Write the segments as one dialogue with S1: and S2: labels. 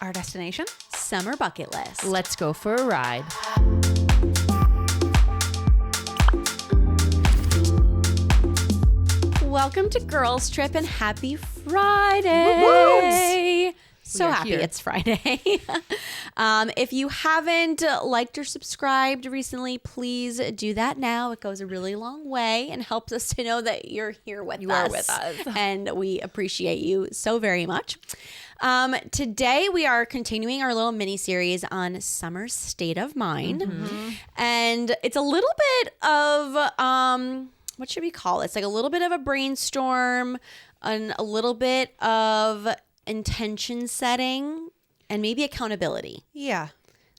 S1: Our destination?
S2: Summer bucket list.
S3: Let's go for a ride.
S2: Welcome to Girls Trip and happy Friday. So happy
S3: here.
S2: It's Friday. If you haven't liked or subscribed recently, please do that now. It goes a really long way and helps us to know that you're here with us.
S3: You are with us.
S2: And we appreciate you so very much. Today we are continuing our little mini series on summer state of mind. And it's a little bit of, what should we call it? It's like a little bit of a brainstorm and a little bit of intention setting and maybe accountability.
S1: Yeah.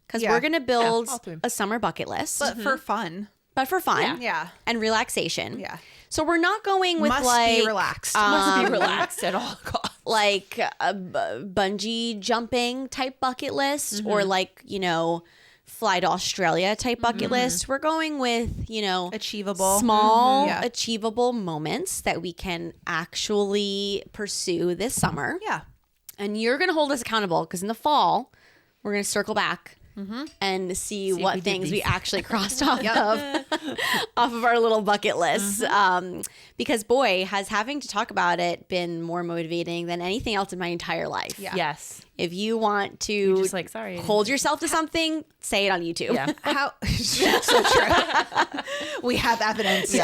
S2: Because we're going to build
S3: all three.
S2: a summer bucket list.
S1: But for fun.
S2: But for fun.
S1: Yeah.
S2: And relaxation.
S1: Yeah.
S2: So we're not going with
S1: Must
S2: like...
S1: be relaxed.
S3: Must be relaxed at all costs.
S2: like a bungee jumping type bucket list or like, you know, fly to Australia type bucket list. We're going with, you know,
S1: Achievable.
S2: small,
S1: Yeah.
S2: achievable moments that we can actually pursue this summer.
S1: Yeah.
S2: And you're going to hold us accountable because in the fall, we're going to circle back and see
S3: if we
S2: what
S3: did
S2: things we
S3: these.
S2: actually crossed off of our little bucket list. Because boy, has having to talk about it been more motivating than anything else in my entire life.
S1: Yeah.
S3: Yes.
S2: If you want to
S3: Just like, sorry.
S2: hold yourself to something, say it on YouTube.
S3: Yeah.
S1: How so true. We have evidence.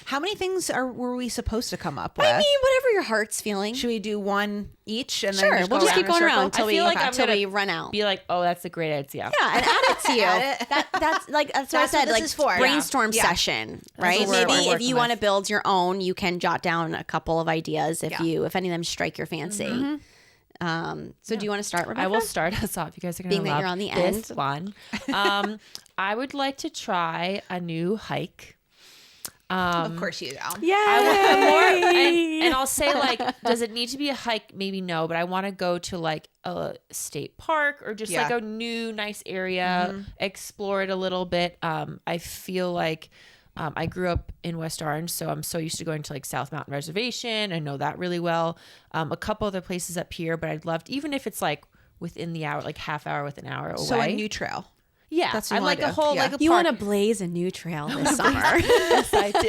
S1: How many things were we supposed to come up with?
S2: I mean, whatever your heart's feeling.
S1: Should we do one each and
S2: Sure,
S1: then
S2: we'll just keep going around until
S3: I feel like I'm
S2: until
S3: gonna
S2: we run out.
S3: Be like, oh, that's a great idea.
S2: Yeah, and add it to you.
S1: Add it.
S2: That's like that's what I
S1: That's what
S2: said.
S1: this
S2: Like
S1: is for.
S2: brainstorm
S1: Yeah.
S2: session, right?
S1: what we're
S2: Maybe if
S1: working
S2: you want to
S1: with.
S2: build your own, you can jot down a couple of ideas if if any of them strike your fancy. So do you want to start, Rebecca?
S3: I will start us off. You guys are going
S2: Being
S3: to
S2: that
S3: love
S2: you're on the
S3: this
S2: end.
S3: one. I would like to try a new hike.
S1: Of course you do.
S3: And I'll say, like, does it need to be a hike? Maybe no, but I want to go to like a state park or just like a new nice area, explore it a little bit. I feel like I grew up in West Orange, so I'm so used to going to like South Mountain Reservation. I know that really well. A couple other places up here, but I'd love to, even if it's like within the hour, like half hour with an hour away.
S1: So a new trail.
S3: Yeah,
S1: That's
S3: I'd
S1: what
S3: like
S1: I
S3: a
S1: do.
S3: whole
S1: Yeah.
S3: like a
S2: You
S3: park.
S2: want to blaze a new trail this summer.
S3: Yes, I do.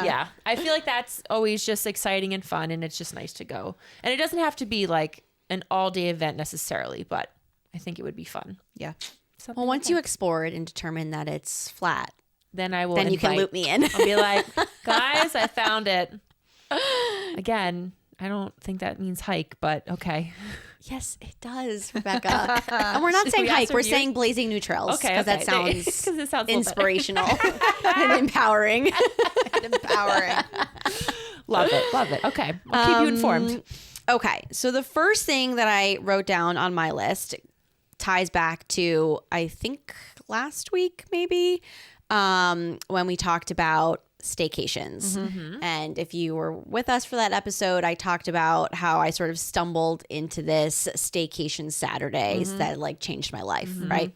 S3: Yeah, I feel like that's always just exciting and fun, and it's just nice to go. And it doesn't have to be like an all-day event necessarily, but I think it would be fun.
S1: Yeah.
S3: Something
S2: Well,
S3: like
S2: once you explore it and determine that it's flat,
S3: then I will.
S2: then you can
S3: invite-
S2: loop me in.
S3: I'll be like, guys, I found it. Again, I don't think that means hike, but okay.
S2: Yes, it does, Rebecca. And we're not saying
S3: We
S2: hike.
S3: asked
S2: We're
S3: reviews?
S2: saying blazing new trails.
S3: Okay,
S2: Because that sounds
S3: 'Cause it sounds a little better.
S2: inspirational and empowering.
S1: Empowering.
S3: Love it. Okay, I'll keep you informed.
S2: Okay, so the first thing that I wrote down on my list ties back to, I think, last week maybe, when we talked about staycations. And if you were with us for that episode, I talked about how I sort of stumbled into this staycation Saturdays that like changed my life, right?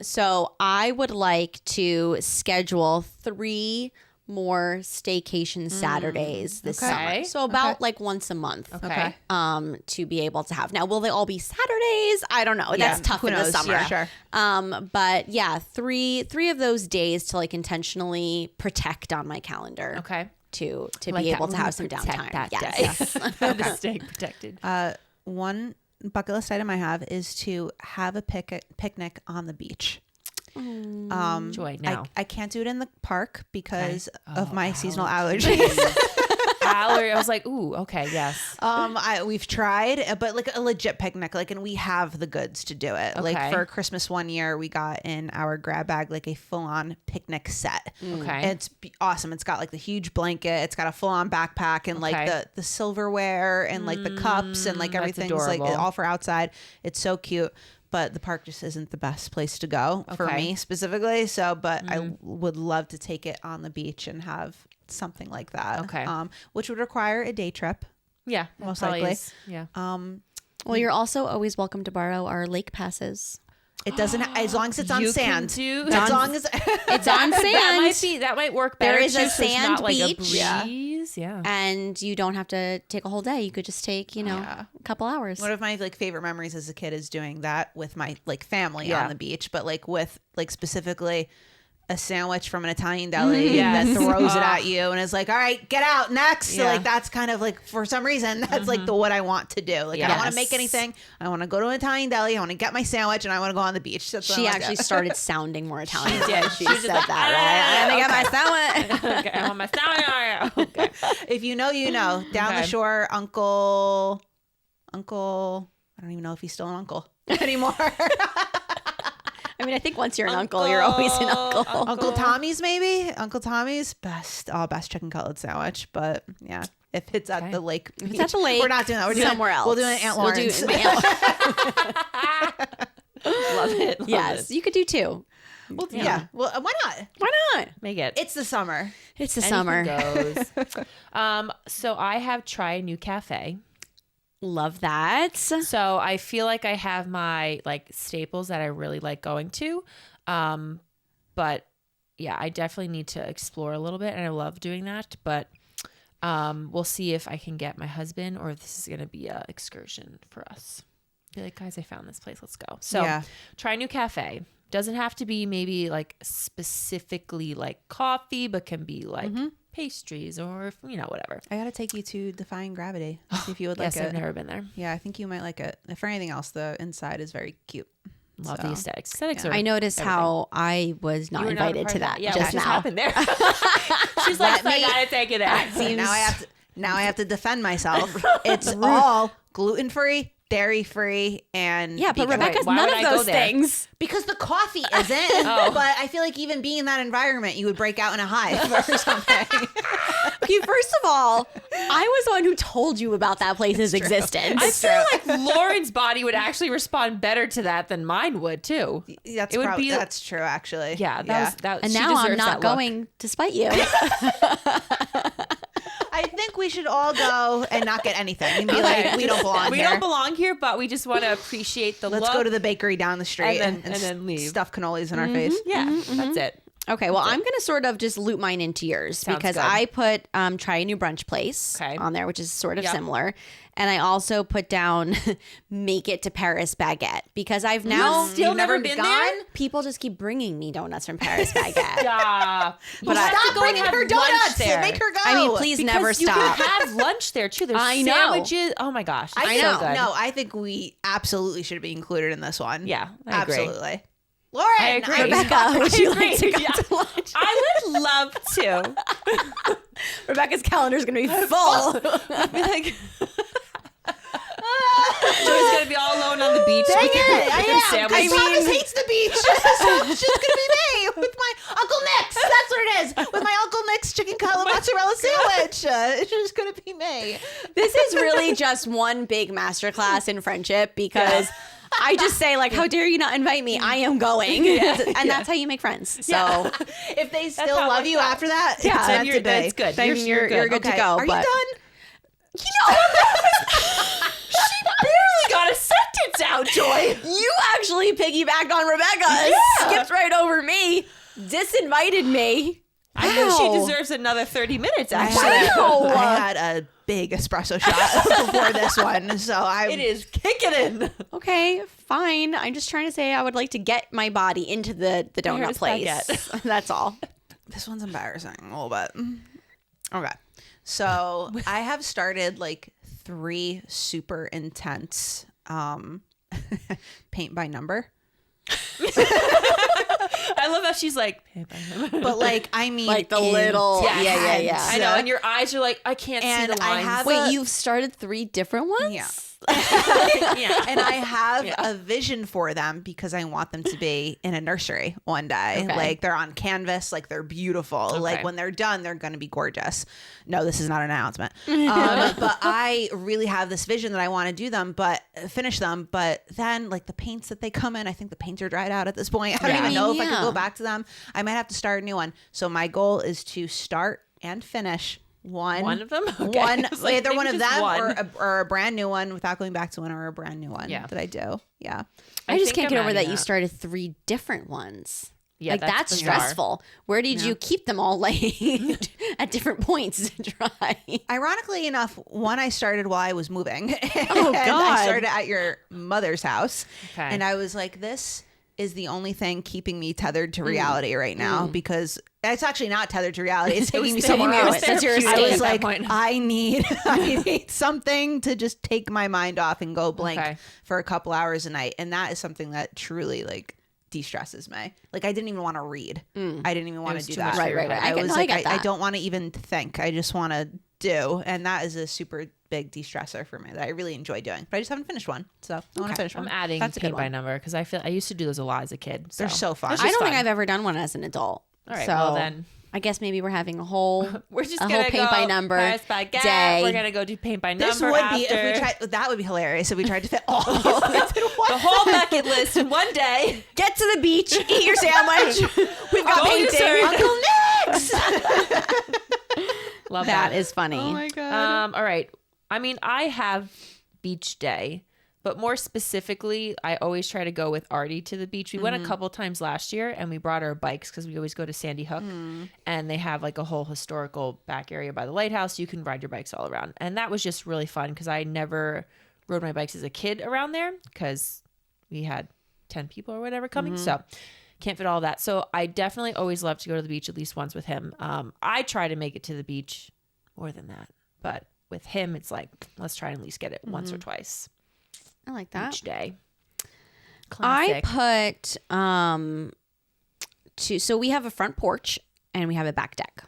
S2: So I would like to schedule 3 more staycation Saturdays this summer. So about like once a month.
S3: Okay.
S2: To be able to have. Now, will they all be Saturdays? I don't know. That's tough
S1: who
S2: in the
S1: knows?
S2: summer.
S1: Yeah, sure.
S2: But yeah, three of those days to like intentionally protect on my calendar.
S3: Okay.
S2: To
S3: Like
S2: be
S3: that.
S2: able
S3: We're
S2: to
S3: gonna
S2: have some
S3: protect
S2: downtime.
S3: that
S2: Yes.
S3: day. To stay protected.
S1: One bucket list item I have is to have a picnic on the beach.
S3: Joy now.
S1: I can't do it in the park because
S3: Okay.
S1: of my seasonal allergies.
S3: I was like, ooh, okay, yes.
S1: We've tried, but like a legit picnic, like, and we have the goods to do it. Like
S3: Okay.
S1: for Christmas one year, we got in our grab bag like a full-on picnic set.
S3: Okay.
S1: And it's awesome. It's got like the huge blanket. It's got a full-on backpack and like
S3: Okay.
S1: the silverware and like the cups and like
S3: that's
S1: everything's like
S3: adorable.
S1: all for outside. It's so cute. But the park just isn't the best place to go for
S3: Okay.
S1: me specifically. So, but I would love to take it on the beach and have something like that.
S3: Okay.
S1: Which would require a day trip.
S3: Yeah,
S1: Most
S3: probably
S1: likely.
S3: is. Yeah.
S2: Well, you're also always welcome to borrow our lake passes.
S1: It doesn't, as long as it's on
S3: You
S1: sand.
S3: can do-
S1: As long as
S2: It's on sand.
S3: That might work better.
S2: There is
S3: too,
S2: a
S3: so it's
S2: sand
S3: not like a
S2: beach.
S3: breeze. Yeah.
S2: And you don't have to take a whole day. You could just take, a couple hours.
S1: one of my like favorite memories as a kid is doing that with my like family on the beach, but like with like specifically a sandwich from an Italian deli that throws it at you and is like, all right, get out next. So like that's kind of like, for some reason, that's like what I want to do. Like I don't want to make anything. I want to go to an Italian deli. I want to get my sandwich and I want to go on the beach. That's what
S2: She
S1: I wanna
S2: actually
S1: do.
S2: started sounding more Italian.
S3: She did.
S2: She said that, right? I got my sandwich.
S3: Okay, I want my sandwich. Okay.
S1: If you know, you know. Down the shore, Uncle, I don't even know if he's still an uncle anymore.
S2: I mean, I think once you're an uncle, you're always an uncle.
S1: Uncle Tommy's, maybe. Uncle Tommy's best chicken cutlet sandwich. But yeah, if it's at the lake,
S2: If it's at the lake,
S1: we're not doing that. We're doing
S2: somewhere else.
S1: We'll do it at Aunt Lawrence.
S3: Love it. Love
S2: Yes, you could do two.
S1: Well, yeah. Well, why not?
S2: Why not?
S3: Make it.
S1: It's the summer.
S2: It's the
S3: Anything
S2: summer.
S3: goes. So I have tried a new cafe.
S2: Love that.
S3: So I feel like I have my like staples that I really like going to. But yeah, I definitely need to explore a little bit and I love doing that. But we'll see if I can get my husband or if this is going to be a excursion for us. Be like, guys, I found this place. Let's go. So try a new cafe. Doesn't have to be maybe like specifically like coffee, but can be like pastries or, whatever.
S1: I got to take you to Defying Gravity. See if you would like
S3: Yes,
S1: it.
S3: I've never been there.
S1: Yeah, I think you might like it. For anything else, the inside is very cute.
S3: Love the aesthetics. Aesthetics are
S2: I noticed
S3: everything.
S2: how I was not
S3: You were not a
S2: invited
S3: part
S2: to
S3: of
S2: that
S3: Yeah,
S2: just
S3: what just
S2: now.
S3: happened there? She's like, I gotta take it out.
S1: Now I have to defend myself. It's all gluten-free, dairy-free, and
S2: Yeah, but
S1: vegan.
S2: Rebecca's
S3: Why
S2: none
S3: would
S2: of
S3: I go
S2: those
S3: there?
S2: things.
S1: Because the coffee isn't. But I feel like even being in that environment, you would break out in a hive or something.
S2: Okay, first of all, I was the one who told you about that place's existence.
S3: I feel like Lauren's body would actually respond beter to that than mine would too.
S1: That's true, actually.
S3: Yeah, that
S2: And
S3: she
S2: now I'm
S3: deserves
S2: not
S3: that look.
S2: going to spite you.
S1: I think we should all go and not get anything and be like, we don't belong
S3: We
S1: here.
S3: don't belong here, but we just want to appreciate the
S1: Let's
S3: look.
S1: go to the bakery down the street
S3: And then leave.
S1: stuff cannolis in our face.
S3: Yeah, that's it.
S2: Okay, well, I'm going to sort of just loop mine into yours
S3: Sounds
S2: because
S3: good.
S2: I put try a new brunch place on there, which is sort of similar. And I also put down make it to Paris baguette because I've now
S3: still never been there?
S2: People just keep bringing me donuts from Paris baguette.
S3: Stop.
S2: But
S1: Stop bringing her donuts.
S3: there.
S1: Make her go.
S2: I mean, please never
S3: Because you
S2: stop.
S3: can have lunch there too. There's
S2: I know.
S3: sandwiches. Oh my gosh. It's
S1: I
S3: so
S1: know.
S3: good.
S1: No, I think we absolutely should be included in this one.
S3: Yeah, I agree.
S1: absolutely. Lauren,
S3: I agree.
S2: Rebecca, would you like to
S3: agree.
S2: go to lunch?
S3: I would love to.
S2: Rebecca's calendar is going to be full.
S3: Be like, Joy's gonna be all alone on the beach.
S1: Dang
S3: with
S1: it,
S3: her
S1: I am.
S3: sandwich.
S1: Because Thomas hates the beach. So it's just gonna be me with my Uncle Nick's. That's what it is. With my Uncle Nick's chicken cutlet mozzarella sandwich. It's just gonna be me.
S2: This is really just one big masterclass in friendship because I just say like, how dare you not invite me? I am going. And that's how you make friends. So
S1: If they still
S3: how it
S1: love
S3: works
S1: you
S3: out.
S1: after that,
S2: Yeah,
S1: it's
S2: then
S1: meant
S3: you're-
S1: to be.
S3: that's good.
S2: then you're good to
S1: Okay,
S2: go.
S1: Are
S2: but
S1: you done?
S3: She barely got a sentence out, Joy.
S2: you actually piggybacked on Rebecca. Skipped right over me. Disinvited me.
S3: I think
S2: Wow.
S3: she deserves another 30 minutes.
S1: I
S3: Actually,
S1: had a big espresso shot before this one, so
S3: it is kicking in.
S2: Okay, fine. I'm just trying to say I would like to get my body into the donut
S3: Paris
S2: place.
S3: baguette.
S2: That's all.
S1: This one's embarrassing a little bit. Okay. So I have started like 3 super intense paint by number.
S3: I love how she's like,
S1: But like, I mean,
S2: Like the little- yeah.
S3: I know, and your eyes are like, I can't see
S1: And
S3: the
S1: I
S3: lines.
S1: have-
S2: Wait, you've started 3 different ones?
S1: Yeah.
S3: yeah.
S1: And I have a vision for them because I want them to be in a nursery one day.
S2: Okay.
S1: Like they're on canvas, like they're beautiful. Like when they're done, they're going to be gorgeous. No, this is not an announcement. But I really have this vision that I want to do them, but finish them. But then like the paints that they come in, I think the paints are dried out at this point. I don't even know if I could go back to them. I might have to start a new one. So my goal is to start and finish One
S3: of them? Okay.
S1: One,
S3: Like,
S1: either one of them
S3: one.
S1: or a brand new one without going back to one, or a brand new one that I do. Yeah.
S2: I just
S3: think
S2: can't
S3: I'm
S2: get over
S3: adding
S2: that you started 3 different ones.
S3: Yeah,
S2: like that's
S3: bizarre.
S2: stressful. Where did you keep them all like at different points to try?
S1: Ironically enough, one I started while I was moving.
S2: Oh,
S1: And I
S2: God.
S1: started at your mother's house.
S3: Okay.
S1: And I was like, this is the only thing keeping me tethered to reality right now, because it's actually not tethered to reality. It's taking me somewhere else.
S2: That's your
S1: I
S2: escape
S1: was
S2: at
S1: like,
S3: that point.
S1: I need something to just take my mind off and go blank
S3: Okay.
S1: for a couple hours a night. And that is something that truly like de-stresses me. Like I didn't even want to read. I didn't even want to
S3: was
S1: do
S3: too
S1: that.
S3: much for your head.
S1: I was like,
S2: get
S1: I
S2: that.
S1: don't want to even think. I just want to do. And that is a super big de-stressor for me that I really enjoy doing. But I just haven't finished one. So I want to finish one.
S3: I'm adding
S1: That's a good
S3: paint by
S1: one.
S3: number because I used to do those a lot as a kid.
S1: They're so fun.
S2: I don't think
S3: fun.
S2: I've ever done one as an adult.
S3: All right,
S2: so
S3: well then.
S2: I guess maybe we're having a whole
S3: We're just
S2: a
S3: gonna
S2: whole paint
S3: go
S2: by number
S3: Paris baguette.
S2: day.
S3: We're gonna go do paint by number.
S1: This would be
S3: after.
S1: if we tried. That would be hilarious if we tried to fit all of this in
S3: the
S1: one.
S3: whole bucket list in one day.
S2: Get to the beach, eat your sandwich. We've got
S3: Go
S2: painting.
S3: dessert.
S1: Uncle Nick's.
S3: Love
S2: That is funny.
S1: Oh my god.
S3: All right. I mean, I have beach day, but more specifically, I always try to go with Artie to the beach. We went a couple times last year, and we brought our bikes because we always go to Sandy Hook, and they have like a whole historical back area by the lighthouse. You can ride your bikes all around, and that was just really fun because I never rode my bikes as a kid around there because we had 10 people or whatever coming, so can't fit all that. So I definitely always love to go to the beach at least once with him. I try to make it to the beach more than that, but with him, it's like, let's try and at least get it once or twice
S2: I like that.
S3: each day.
S2: I
S3: Classic.
S2: put so we have a front porch and we have a back deck.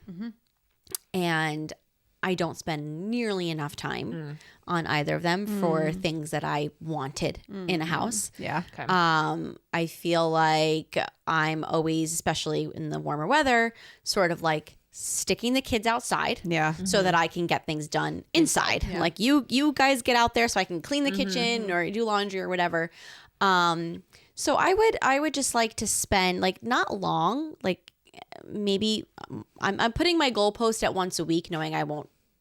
S2: And I don't spend nearly enough time on either of them for things that I wanted in a house.
S1: Yeah.
S3: Okay.
S2: I feel like I'm always, especially in the warmer weather, sort of like sticking the kids outside.
S1: Yeah.
S2: So that I can get things done inside. Like you guys get out there so I can clean the kitchen or do laundry or whatever. So I would just like to spend like not long, like maybe I'm putting my goalpost at once a week, knowing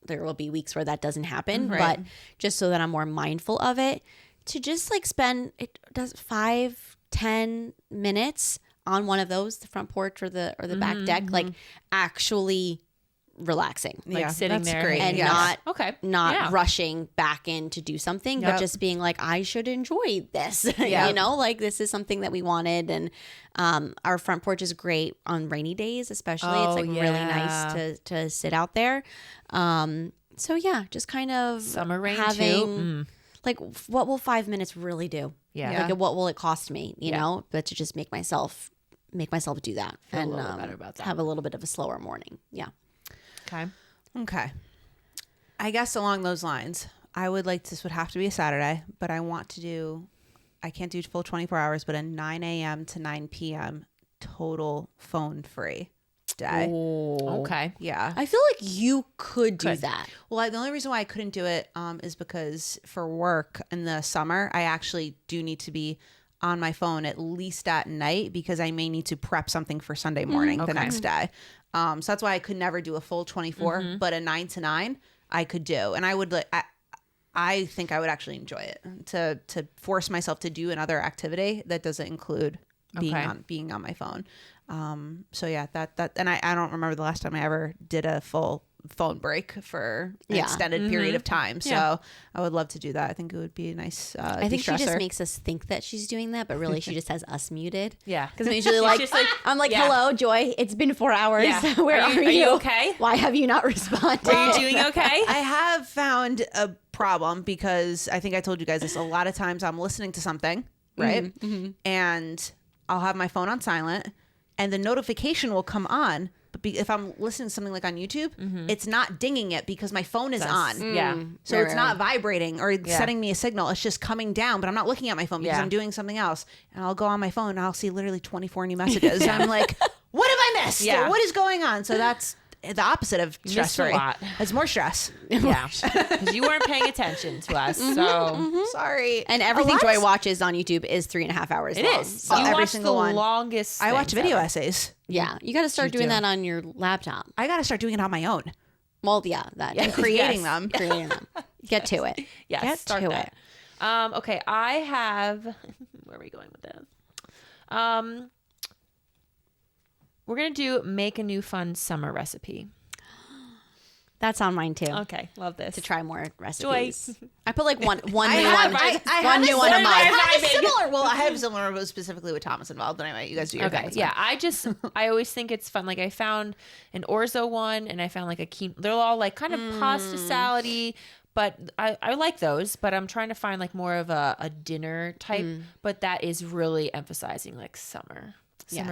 S2: there will be weeks where that doesn't happen, but just so that I'm more mindful of it, to just like spend 5-10 minutes on one of those, the front porch or the back deck, like actually relaxing,
S3: Like sitting
S1: that's
S3: there
S1: great.
S2: and
S1: Yes.
S2: not rushing back in to do something, but
S1: Yep.
S2: just being like, I should enjoy this.
S1: Yeah.
S2: You know, like this is something that we wanted. And our front porch is great on rainy days, especially.
S3: Oh,
S2: it's like really
S3: yeah.
S2: nice to sit out there. So yeah, just kind of
S3: Summer rain
S2: having
S3: too.
S2: like what will 5 minutes really do?
S3: Yeah.
S1: Yeah.
S2: Like what will it cost me? You know, but to just make myself do that
S3: Feel a
S2: and
S3: little better about that.
S2: have a little bit of a slower morning. Yeah.
S3: Okay.
S1: Okay. I guess along those lines, this would have to be a Saturday, but I can't do full 24 hours, but a 9 a.m. to 9 p.m. total phone free day.
S3: Okay.
S1: Yeah.
S2: I feel like you could do that.
S1: Well, the only reason why I couldn't do it is because for work in the summer, I actually do need to be on my phone at least at night because I may need to prep something for Sunday morning the next day. So that's why I could never do a full 24, but a 9 to 9 I could do. And I would I think I would actually enjoy it to force myself to do another activity that doesn't include being on my phone. So yeah, that and I don't remember the last time I ever did a full phone break for an extended period of time. So I would love to do that. I think it would be a nice
S2: I think she just
S1: de-stressor.
S2: makes us think that she's doing that, but really she just has us muted.
S3: Yeah.
S2: Because I'm usually like,
S3: just like,
S2: I'm like,
S3: yeah.
S2: hello, Joy. It's been 4 hours.
S3: Yeah.
S2: Where are
S3: you okay?
S2: Why have you not responded?
S3: Are you doing okay?
S1: I have found a problem because I think I told you guys this a lot of times. I'm listening to something, right? And I'll have my phone on silent and the notification will come on. But if I'm listening to something like on YouTube, it's not dinging it because my phone is on.
S3: Yeah.
S1: So it's not vibrating or sending me a signal. It's just coming down, but I'm not looking at my phone because I'm doing something else. And I'll go on my phone and I'll see literally 24 new messages. I'm like, what have I missed?
S3: Yeah.
S1: What is going on? So that's the opposite of stress
S3: Missed a
S1: free.
S3: lot.
S1: It's more stress.
S3: Yeah. Because you weren't paying attention to us. So
S1: Sorry.
S2: And everything
S1: A lot
S2: Joy
S1: of-
S2: watches on YouTube is 3.5 hours
S3: it
S2: long.
S3: is.
S2: So,
S3: You
S1: every
S3: watch
S1: single
S3: the
S1: one.
S3: longest
S1: I watch
S3: things
S1: video
S3: ever.
S1: essays.
S2: yeah, you got to start doing that on your laptop.
S1: I got to start doing it on my own.
S2: Well, yeah, that.
S1: And creating them.
S2: Creating them. Get to it.
S3: Yes,
S2: Get
S3: start
S2: to
S3: that.
S2: it.
S3: Okay, I have. Where are we going with this? We're gonna do make a new fun summer recipe.
S2: That's on mine too.
S3: Okay, love this.
S2: To try more recipes. I put like one new one.
S1: I
S2: One
S1: have
S2: new one of mine.
S1: I have similar. Well, I have similar, but specifically with Thomas involved. But anyway, you guys do your
S3: Okay,
S1: thing.
S3: yeah. I always think it's fun. Like I found an orzo one, and I found like a quinoa. They're all like kind of pasta salad-y, but I like those. But I'm trying to find like more of a dinner type. But that is really emphasizing like summer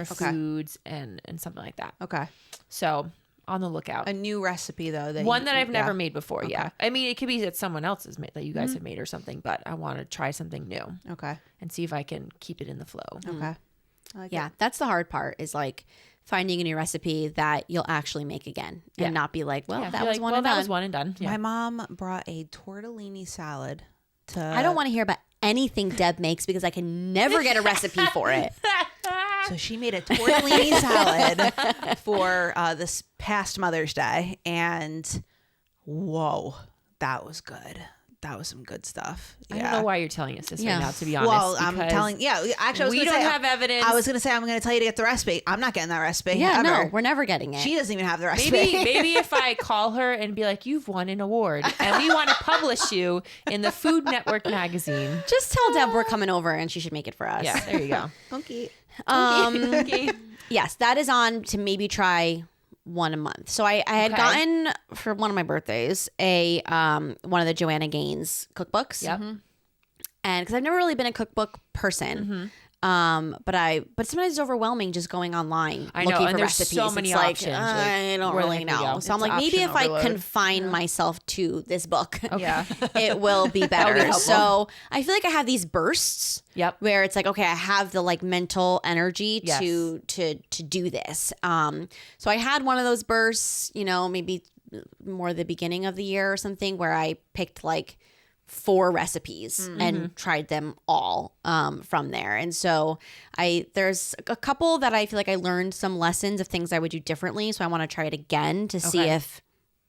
S3: foods and something like that.
S1: Okay.
S3: So on the lookout.
S1: A new recipe though.
S3: One that I've never made before. Okay. Yeah. I mean, it could be that someone else has made, that you guys have made or something, but I want to try something new.
S1: Okay.
S3: And see if I can keep it in the flow.
S1: Okay. I like it.
S2: That's the hard part is like finding a new recipe that you'll actually make again and not be like, well, that was one and done.
S3: That was one and done. Yeah.
S1: My mom brought a tortellini salad to.
S2: I don't want to hear about anything Deb makes because I can never get a recipe for it.
S1: So she made a tortellini salad for this past Mother's Day, and whoa, that was good. That was some good stuff.
S3: I don't know why you're telling us this right now, to be honest.
S1: Well, I'm telling. Yeah, actually,
S3: we don't have evidence.
S1: I was going to say I'm going to tell you to get the recipe. I'm not getting that recipe.
S2: Yeah,
S1: ever.
S2: no, we're never getting it.
S1: She doesn't even have the recipe.
S3: Maybe if I call her and be like, "You've won an award, and we want to publish you in the Food Network magazine."
S2: Just tell Deb we're coming over and she should make it for us.
S3: Yeah, there you go.
S1: Okay.
S3: Okay.
S2: Yes, that is on to maybe try one a month. So I had gotten for one of my birthdays a one of the Joanna Gaines cookbooks.
S3: Yep.
S2: And because I've never really been a cookbook person. But sometimes it's overwhelming just going online looking for recipes.
S3: So many
S2: it's
S3: options.
S2: Like, I don't really know. So I'm like, maybe if I confine myself to this book, it will be better. So I feel like I have these bursts where it's like, okay, I have the like mental energy to do this. So I had one of those bursts, maybe more the beginning of the year or something, where I picked like 4 recipes and tried them all from there. And so there's a couple that I feel like I learned some lessons of things I would do differently. So I want to try it again to see if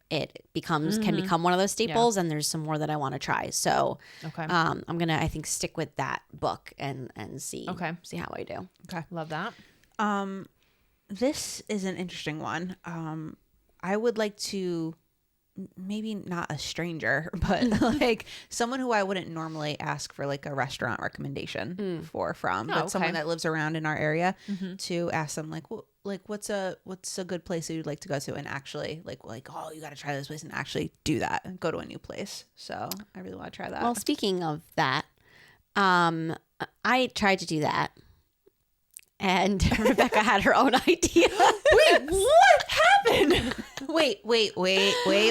S2: it can become one of those staples. And there's some more that I want to try. So I'm going to, I think, stick with that book and see how I do.
S3: Okay. Love that.
S1: This is an interesting one. I would like to, maybe not a stranger, but like someone who I wouldn't normally ask for like a restaurant recommendation but someone that lives around in our area to ask them like, what's a good place that you'd like to go to and actually like, oh, you got to try this place and actually do that and go to a new place. So I really want to try that.
S2: Well, speaking of that, I tried to do that. And Rebecca had her own idea.
S3: Wait, what happened?
S1: Wait.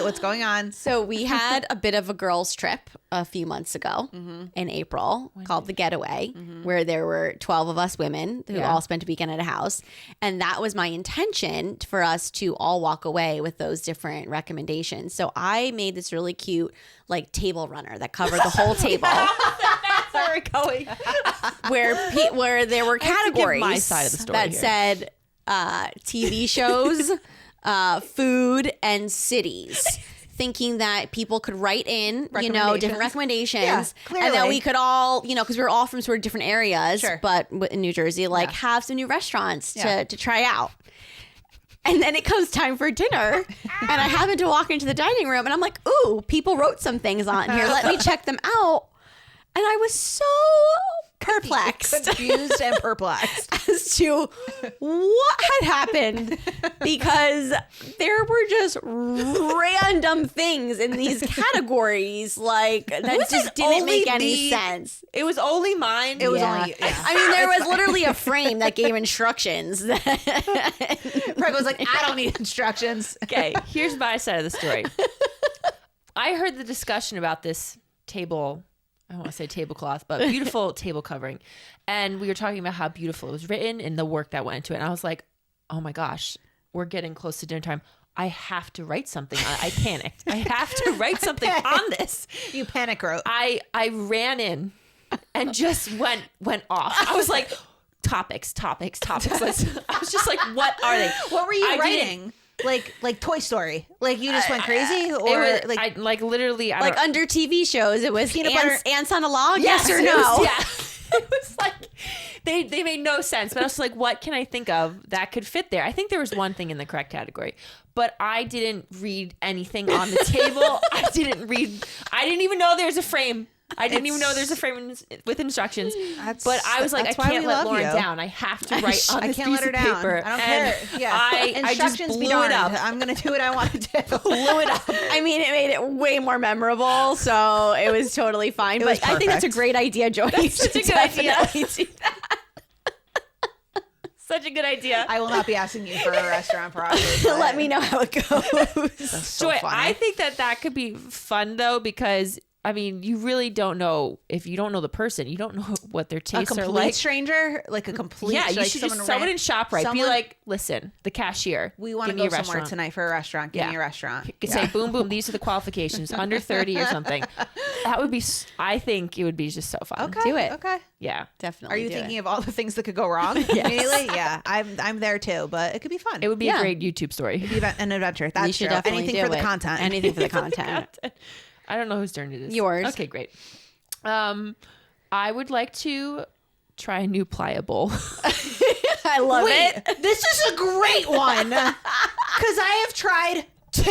S1: What's going on?
S2: So we had a bit of a girls' trip a few months ago in April called The Getaway, where there were 12 of us women who all spent a weekend at a house. And that was my intention for us to all walk away with those different recommendations. So I made this really cute like table runner that covered the whole table.
S3: That's where we're going.
S2: where there were categories
S3: my side of the story
S2: that said TV shows, food, and cities. Thinking that people could write in, different recommendations, and that we could all, because we were all from sort of different areas, but in New Jersey, have some new restaurants to try out. And then it comes time for dinner, and I happen to walk into the dining room, and I'm like, ooh, people wrote some things on here. Let me check them out. And I was so perplexed.
S1: Confused and perplexed.
S2: As to what had happened, because there were just random things in these categories that just didn't make any sense.
S3: It was only mine.
S1: It was only. Yeah.
S2: I mean, there was literally a frame that gave instructions.
S1: Craig was like, I don't need instructions.
S3: Okay, here's my side of the story. I heard the discussion about this table. I don't want to say tablecloth, but beautiful table covering. And we were talking about how beautiful it was written and the work that went into it. And I was like, oh my gosh, we're getting close to dinner time. I have to write something. I panicked. I have to write something on this.
S1: You panic wrote.
S3: I ran in and just went off. I was like, topics. I was just like, what are they?
S1: What were you writing? like Toy Story? Like you just went crazy, or
S3: it was, I literally
S2: like under TV shows, it was
S1: Peanut butter
S2: ants on a log.
S3: Yes
S2: or
S3: it
S2: no?
S3: was, yeah. It was like they made no sense, but I was like, what can I think of that could fit there? I think there was one thing in the correct category, but I didn't read anything on the table. I didn't even know there's a frame. I didn't even know there's a frame with instructions. But I was like, I can't let Lauren down. I have to write on this piece of paper.
S1: I don't care. Yeah.
S3: I just blew it up.
S1: I'm going to do what I want to do.
S2: Blew it up. I mean, it made it way more memorable, so it was totally fine. But I think that's a great idea, Joy.
S3: That's such a good idea. Such a good idea.
S1: I will not be asking you for a restaurant probably.
S2: Let me know how it goes.
S1: So
S3: Joy,
S1: funny.
S3: I think that could be fun though, because I mean, you really don't know if you don't know the person. You don't know what their tastes are like.
S1: Stranger, like a complete.
S3: Yeah, you
S1: like
S3: should just someone in ShopRite be like, listen, the cashier.
S1: We want to go somewhere tonight for a restaurant. Give me a restaurant.
S3: You could say, boom, boom. These are the qualifications. Under 30 or something. That would be. I think it would be just so fun.
S1: Okay,
S2: do it.
S1: Okay,
S3: yeah,
S2: definitely.
S1: Are you thinking of all the things that could go wrong? Immediately, yeah. I'm there too, but it could be fun.
S3: It would be a great YouTube story.
S1: It'd be an adventure. That's
S2: you should
S1: true.
S2: definitely
S1: Anything
S2: do
S1: for the
S2: it.
S1: content.
S2: Anything for the content.
S3: I don't know whose turn it is.
S2: Yours.
S3: Okay, great. I would like to try a new pliable.
S2: I love it.
S1: This is a great one because I have tried 2,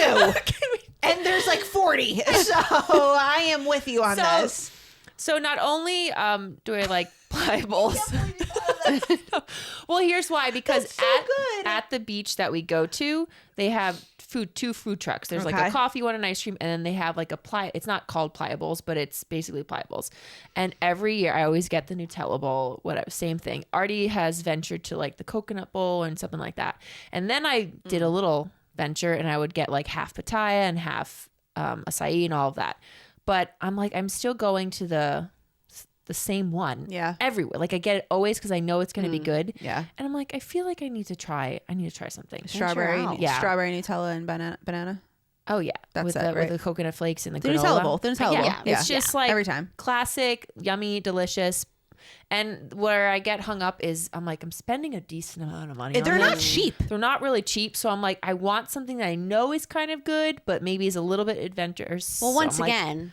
S1: and there's like 40. So I am with you on this.
S3: So not only do I like pliables. Well, here's why. Because at the beach that we go to, they have 2 food trucks. There's like a coffee one and ice cream, and then they have like it's not called pliables, but it's basically pliables. And every year I always get the Nutella bowl, whatever, same thing. Artie has ventured to like the coconut bowl and something like that. And then I did a little venture, and I would get like half pitaya and half acai and all of that. But I'm like, I'm still going to the same one.
S1: Yeah.
S3: Everywhere. Like I get it always because I know it's going to be good.
S1: Yeah.
S3: And I'm like, I feel like I need to try something.
S1: Strawberry,
S3: Yeah.
S1: strawberry Nutella and banana.
S3: Oh yeah.
S1: That's
S3: with
S1: it,
S3: with
S1: right?
S3: the coconut flakes and the
S1: The
S3: granola.
S1: Nutella bowl. The Nutella bowl.
S3: Yeah. It's just like
S1: every time.
S3: classic, yummy, delicious. And where I get hung up is I'm like, I'm spending a decent amount of money.
S1: They're
S3: on
S1: not
S3: this.
S1: cheap.
S3: They're not really cheap. So I'm like, I want something that I know is kind of good, but maybe is a little bit adventurous.
S2: Well, once again,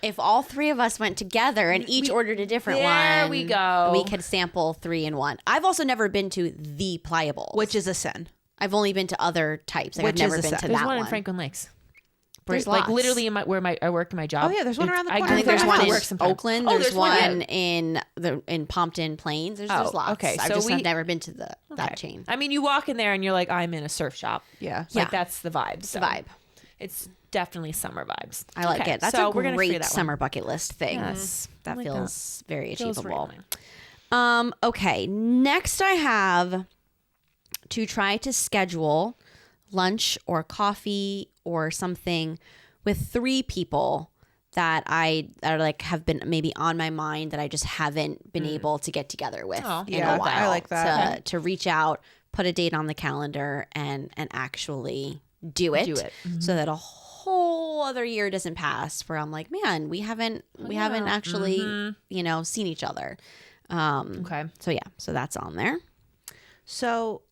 S2: if all 3 of us went together and each ordered a different one,
S3: there we go.
S2: We could sample 3 in 1. I've also never been to the pliable,
S1: Which is a sin.
S2: I've only been to other types. Like, I've
S1: Which
S2: never
S1: is a
S2: been
S1: set.
S2: to
S3: There's
S2: that
S3: one
S2: one.
S3: in Franklin Lakes.
S2: There's
S3: like
S2: lots.
S3: literally in where I work in my job.
S1: Oh, yeah, there's one around the corner.
S2: I think there's one in
S3: sometimes.
S2: Oakland.
S3: Oh,
S2: There's
S3: one
S2: one in Pompton Plains. There's lots.
S3: Okay,
S2: I
S3: so
S2: just have never been to that chain.
S3: I mean, you walk in there and you're like, I'm in a surf shop.
S1: Yeah.
S3: Like that's the vibe.
S2: It's the vibe.
S3: It's definitely summer vibes.
S2: I like it. That's
S3: so
S2: a
S3: we're gonna
S2: great
S3: that
S2: summer bucket list thing.
S3: Yes.
S2: That
S3: I like
S2: feels very
S3: Feels
S2: achievable.
S3: right.
S2: Okay. Next, I have to try to schedule lunch or coffee or something with 3 people that have been maybe on my mind that I just haven't been able to get together with in a while.
S1: I like that.
S2: To reach out, put a date on the calendar, and actually do it. So that a whole other year doesn't pass where I'm like, man, we haven't actually seen each other.
S3: Okay.
S2: So that's on there.
S1: So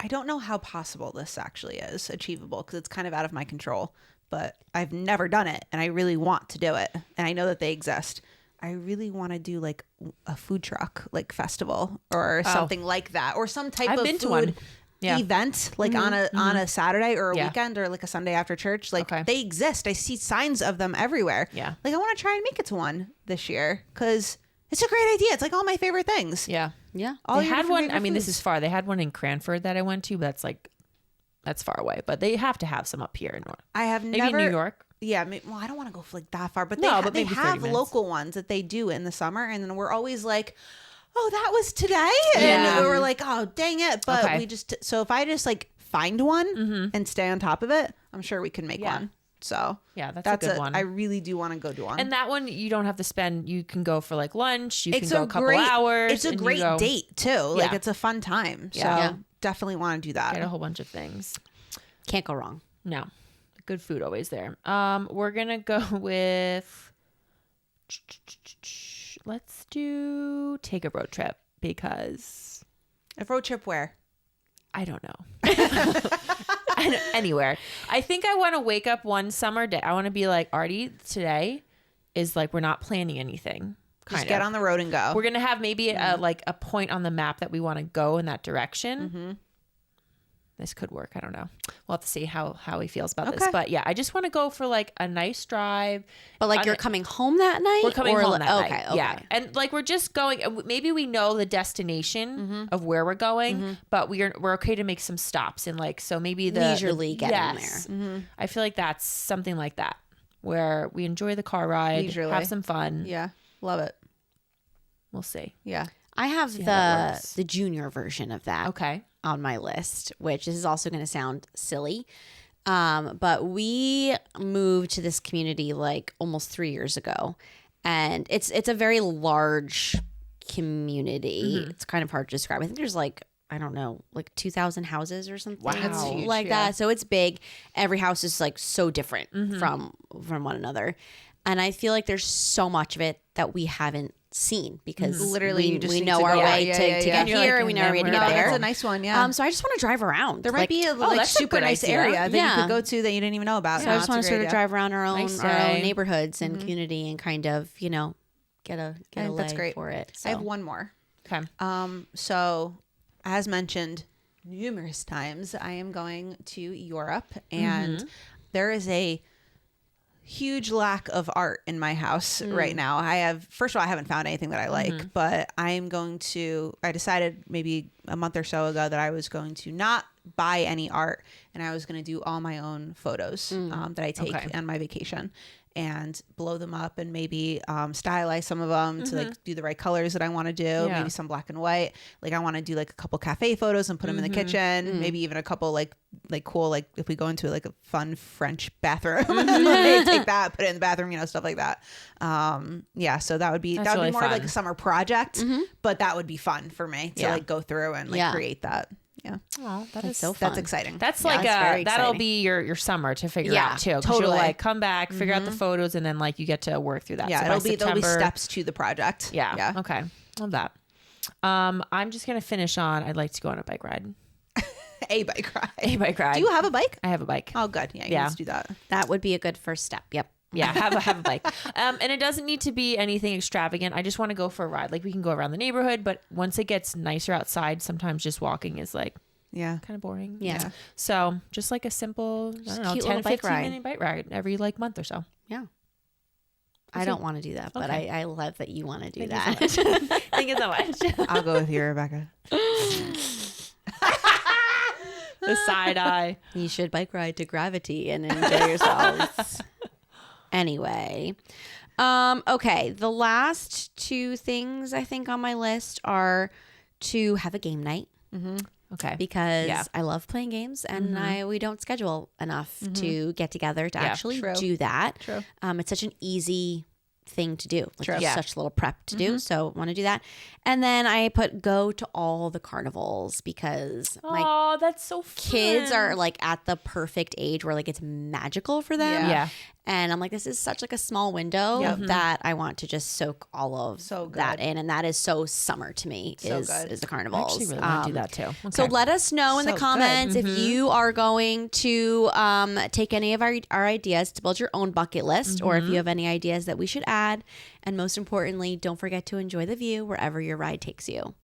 S1: I don't know how possible this actually is achievable because it's kind of out of my control, but I've never done it and I really want to do it. And I know that they exist. I really want to do like a food truck, like festival or something like that, or some type
S3: I've
S1: of
S3: been to
S1: food
S3: one. Yeah.
S1: event, like on a Saturday or a weekend or like a Sunday after church. Like they exist. I see signs of them everywhere.
S3: Yeah.
S1: Like I want to try and make it to one this year because it's a great idea. It's like all my favorite things.
S3: Yeah.
S2: Yeah.
S1: All
S3: They
S1: your
S3: had
S1: different
S3: one.
S1: favorite
S3: I mean, this
S1: foods.
S3: is far. They had one in Cranford that I went to, but that's far away. But they have to have some up here in North.
S1: I have
S3: Maybe
S1: never.
S3: in New York.
S1: Yeah, well, I don't want to go for like that far, but
S3: No,
S1: they,
S3: but
S1: they
S3: maybe 30
S1: have
S3: minutes.
S1: local ones that they do in the summer, and then we're always like, "Oh, that was today," and
S3: Yeah.
S1: we were like, "Oh, dang it!" But
S3: Okay.
S1: we just so if I just like find one and stay on top of it, I'm sure we can make one. So
S3: Yeah, that's a good one.
S1: I really do want to go to one,
S3: And that one, you don't have to spend. You can go for like lunch. You
S1: it's
S3: can go a couple hours.
S1: It's a
S3: and you
S1: great
S3: go
S1: date too. Like
S3: Yeah.
S1: it's a fun time. So
S3: Yeah.
S1: definitely want to do that.
S3: Get a whole bunch of things.
S2: Can't go wrong.
S3: No, good food always there. We're gonna go with. Let's take a road trip because
S1: A road trip where?
S3: I don't know. Anywhere. I think I want to wake up one summer day. I want to be like, Artie, today is like, we're not planning anything.
S1: Just get on the road and go.
S3: We're going to have maybe a point on the map that we want to go in that direction. This could work. I don't know. We'll have to see how he feels about this. But yeah, I just want to go for like a nice drive.
S2: But like you're coming home that night?
S3: We're coming home that night.
S2: Okay.
S3: Yeah. And like we're just going, maybe we know the destination of where we're going, but we're okay to make some stops and like, so maybe
S2: leisurely get in there.
S3: I feel like that's something like that where we enjoy the car ride,
S1: Leisurely.
S3: have some fun.
S1: Yeah. Love it.
S3: We'll see.
S1: Yeah.
S2: I have the junior version of that.
S3: Okay.
S2: On my list, which is also going to sound silly. But we moved to this community like almost 3 years ago. And it's a very large community. It's kind of hard to describe. I think there's like, I don't know, like 2,000 houses or something.
S3: Wow. That's
S1: huge,
S2: like that. So it's big. Every house is like so different from one another. And I feel like there's so much of it that we haven't seen because
S1: literally
S2: we know our way to get here and we know our way to get there.
S1: That's a nice one. Yeah.
S2: So I just want to drive around.
S1: There might be a like super nice area that you could go to that you didn't even know about.
S2: So I just want to sort of drive around our own neighborhoods and community and kind of, you know, get a
S1: that's great
S2: for it. So.
S1: I have one more.
S3: Okay.
S1: So as mentioned numerous times, I am going to Europe and there is a huge lack of art in my house right now. First of all, I haven't found anything that I like, but I decided maybe a month or so ago that I was going to not buy any art and I was going to do all my own photos that I take on my vacation and blow them up and maybe stylize some of them to like do the right colors that I want to do. Maybe some black and white. Like I want to do like a couple cafe photos and put them in the kitchen. Maybe even a couple like cool, like if we go into like a fun French bathroom, take that, put it in the bathroom, you know, stuff like that. So that would be
S3: really
S1: more
S3: fun.
S1: like a summer project, but that would be fun for me to like go through and like create that. Yeah.
S3: Oh, that's
S2: so fun.
S1: That's exciting.
S3: That's like that'll be your summer to figure out too. Totally. You'll like come back, figure out the photos, and then like you get to work through that.
S1: Yeah,
S3: so
S1: there'll be steps to the project.
S3: Yeah. Okay. Love that. I'm just gonna finish on. I'd like to go on a bike ride.
S1: A bike ride.
S3: A bike ride.
S1: Do you have a bike?
S3: I have a bike.
S1: Oh, good. Yeah. Let's do that.
S2: That would be a good first step. Yep.
S3: Yeah, have a bike. And it doesn't need to be anything extravagant. I just want to go for a ride. Like we can go around the neighborhood, but once it gets nicer outside, sometimes just walking is like kind of boring.
S2: Yeah.
S3: So just like a simple, I don't know, 10, 15 minute bike ride every like month or so.
S2: Yeah. I don't want to do that, but I love that you want to do that.
S3: Thank you so much.
S1: I'll go with you, Rebecca.
S3: The side eye.
S2: You should bike ride to Gravity and enjoy yourselves. Anyway. Okay. The last two things I think on my list are to have a game night.
S3: Okay.
S2: Because I love playing games and we don't schedule enough to get together to actually do that.
S1: True.
S2: It's such an easy thing to do. Like
S1: True.
S2: there's such little prep to do. So want to do that. And then I go to all the carnivals because my
S3: that's so fun.
S2: kids are like at the perfect age where like it's magical for them.
S3: Yeah.
S2: And I'm like, this is such like a small window that I want to just soak all of that in. And that is so summer to me is the carnivals.
S3: I actually really want to do that too. Okay.
S2: So let us know in the comments if you are going to take any of our ideas to build your own bucket list or if you have any ideas that we should add. And most importantly, don't forget to enjoy the view wherever your ride takes you.